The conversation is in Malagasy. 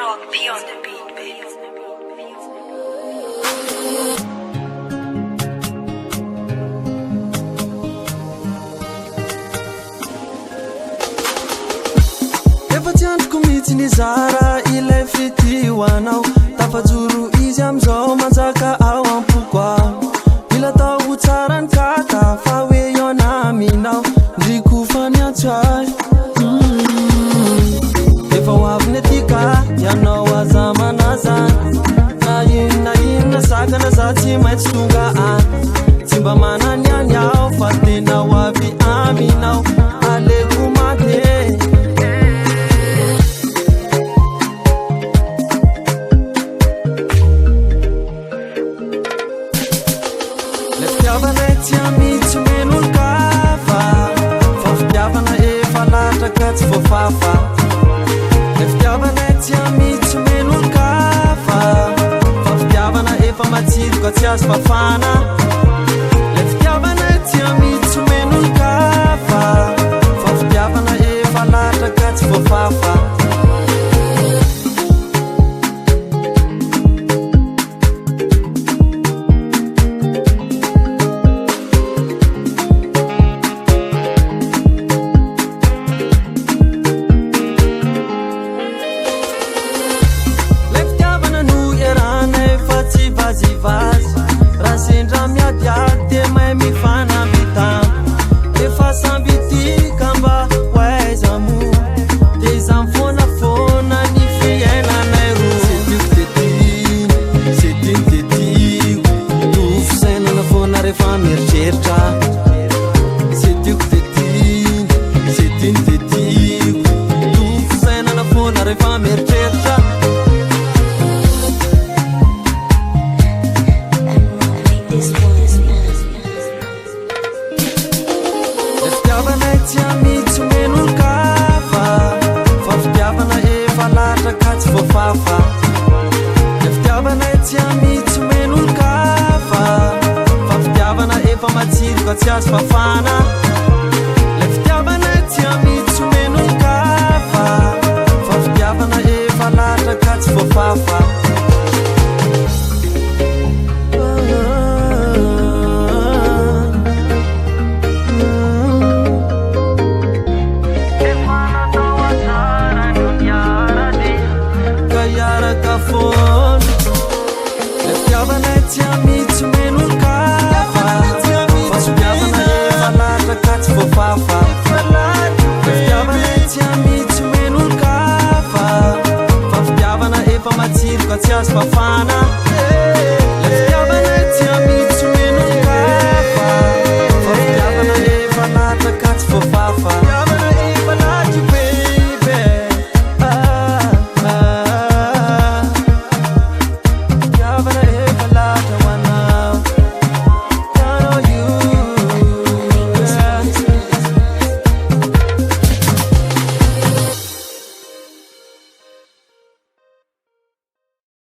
Dog P on the beat, baby. Efa tsy androko mihitsy ny zara ilay fitiavanay tafajoro izy amizao manjaka ao ampoko ao mila tao tsara ny kaka fa hoe eo naminao ndriko faniatso ay efa ho avy ny atika ianao aza manazany na inona sakana za tsy maintsy tonga any tsy mba manany any aho fa tena ho avy aminao aleko maty tsy amitsy men'olo-kafa fa fitiavana efa latraka tsy voafafa le fitiavanay tsy amitsy men'olo-kafa fa fitiavana efa matsiroka tsy azo fafana le fitiavanay tsy amitsy men'olo-kafa fa fitiavana efa latraka tsy voafafa rasendra miadiady de may mifanambitany efa sambity kamba hoaizamo de zamfonafona ny fiainanay ro setiko tetiko tofisainana fona rehefa mieritreritra setiko tetiko tofisainana fona rehefa mieritreritra tsy amitsy men'olo-kafa fa fitiavana efa latraka tsy voafafa le fitiavanay tsy amitsy men'olo-kafa fa fitiavana efa matsiroka tsy azo fafana